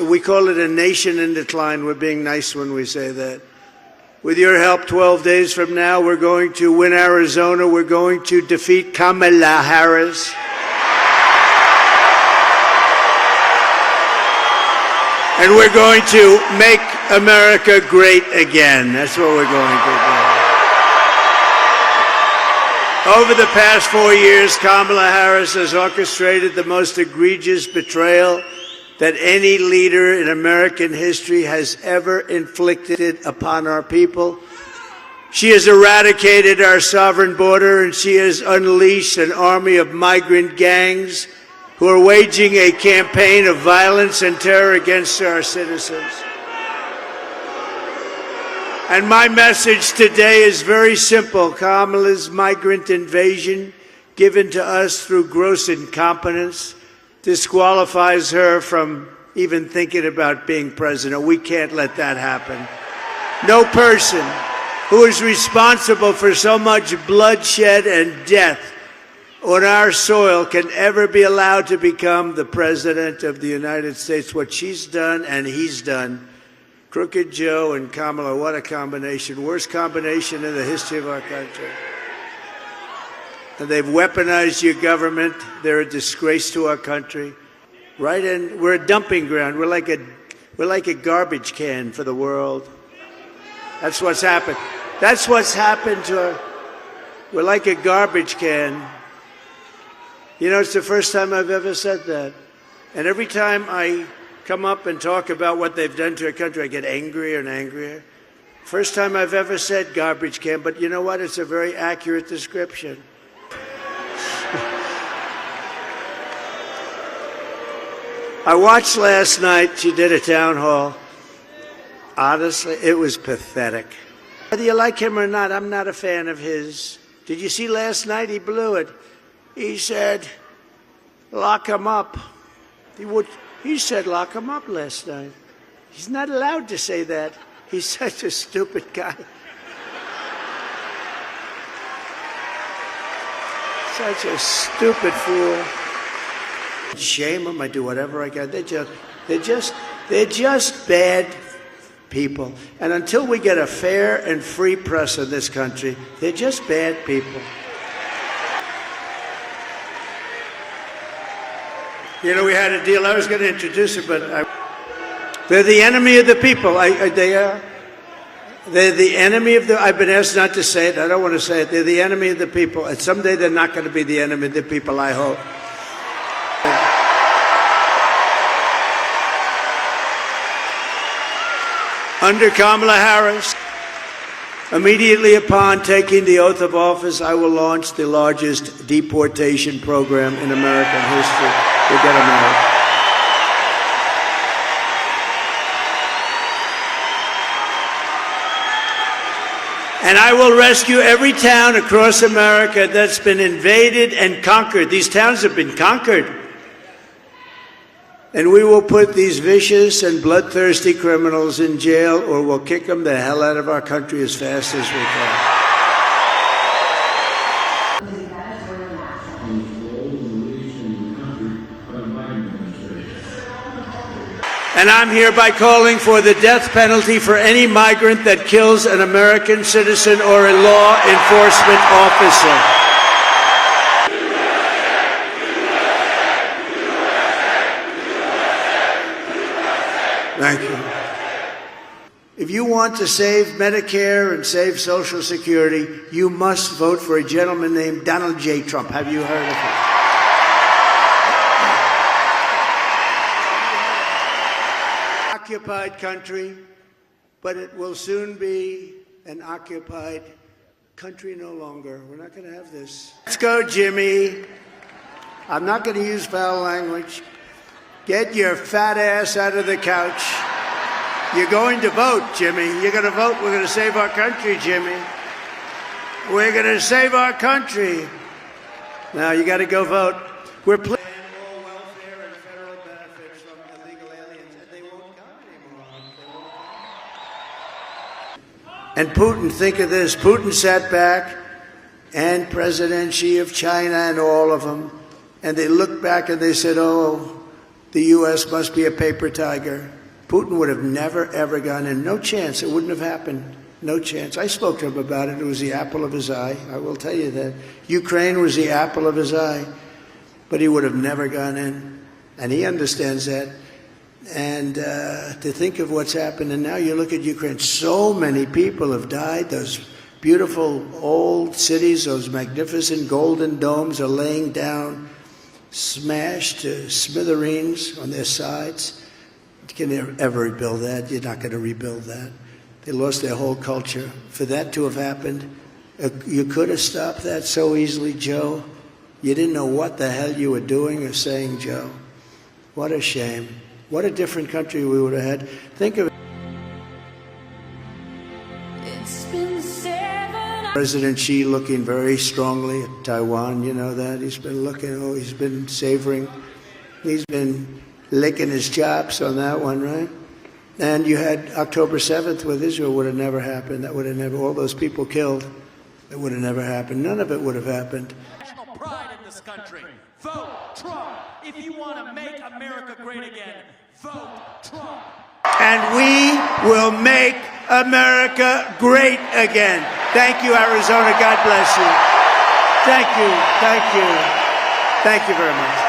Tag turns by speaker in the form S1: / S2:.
S1: We call it a nation in decline. We're being nice when we say that. With your help, 12 days from now, we're going to win Arizona. We're going to defeat Kamala Harris. And we're going to make America great again. That's what we're going to do. Over the past 4 years, Kamala Harris has orchestrated the most egregious betrayal that any leader in American history has ever inflicted upon our people. She has eradicated our sovereign border, and she has unleashed an army of migrant gangs who are waging a campaign of violence and terror against our citizens. And my message today is very simple. Kamala's migrant invasion, given to us through gross incompetence, disqualifies her from even thinking about being president. We can't let that happen. No person who is responsible for so much bloodshed and death on our soil can ever be allowed to become the president of the United States. What she's done and he's done. Crooked Joe and Kamala, what a combination. Worst combination in the history of our country. And they've weaponized your government. They're a disgrace to our country. Right? And we're a dumping ground. We're like a garbage can for the world. That's what's happened. That's what's happened to our... We're like a garbage can. You know, it's the first time I've ever said that. And every time I come up and talk about what they've done to our country, I get angrier and angrier. First time I've ever said garbage can, but you know what? It's a very accurate description. I watched last night, she did a town hall. Honestly, it was pathetic. Whether you like him or not, I'm not a fan of his. Did you see last night? He blew it. He said, lock him up. He said lock him up last night. He's not allowed to say that. He's such a stupid guy. Such a stupid fool. Shame them. I do whatever I can. They're just bad people. And until we get a fair and free press in this country, they're just bad people. You know, we had a deal. I was going to introduce it, but they're the enemy of the people. They are. They're the enemy of the... I've been asked not to say it. I don't want to say it. They're the enemy of the people. And someday they're not going to be the enemy of the people, I hope. Under Kamala Harris, immediately upon taking the oath of office, I will launch the largest deportation program in American history. We'll get them out. And I will rescue every town across America that's been invaded and conquered. These towns have been conquered. And we will put these vicious and bloodthirsty criminals in jail, or we'll kick them the hell out of our country as fast as we can. And I'm hereby calling for the death penalty for any migrant that kills an American citizen or a law enforcement officer. Thank you. If you want to save Medicare and save Social Security, you must vote for a gentleman named Donald J. Trump. Have you heard of him? Occupied country, but it will soon be an occupied country no longer. We're not going to have this. Let's go, Jimmy. I'm not going to use foul language. Get your fat ass out of the couch. You're going to vote, Jimmy. You're going to vote. We're going to save our country, Jimmy. We're going to save our country. Now, you got to go vote. We're playing more welfare and federal benefits from illegal aliens, and they won't come anymore. And Putin, think of this. Putin sat back, and President Xi of China and all of them, and they looked back and they said, oh, the U.S. must be a paper tiger. Putin would have never, ever gone in. No chance. It wouldn't have happened. No chance. I spoke to him about it. It was the apple of his eye. I will tell you that. Ukraine was the apple of his eye. But he would have never gone in. And he understands that. And to think of what's happened, and now you look at Ukraine, so many people have died. Those beautiful old cities, those magnificent golden domes are laying down, smashed to smithereens on their sides. Can they ever rebuild that? You're not going to rebuild that. They lost their whole culture. For that to have happened, you could have stopped that so easily, Joe. You didn't know what the hell you were doing or saying, Joe. What a shame. What a different country we would have had. Think of it.
S2: It's been 7
S1: President Xi looking very strongly at Taiwan. You know that. He's been looking, he's been savoring. He's been licking his chops on that one, right? And you had October 7th with Israel would have never happened. That would have never, all those people killed. It would have never happened. None of it would have happened.
S3: National pride in this country. Vote Trump. If you want to make America great again, vote Trump.
S1: And we will make America great again. Thank you, Arizona. God bless you. Thank you. Thank you. Thank you very much.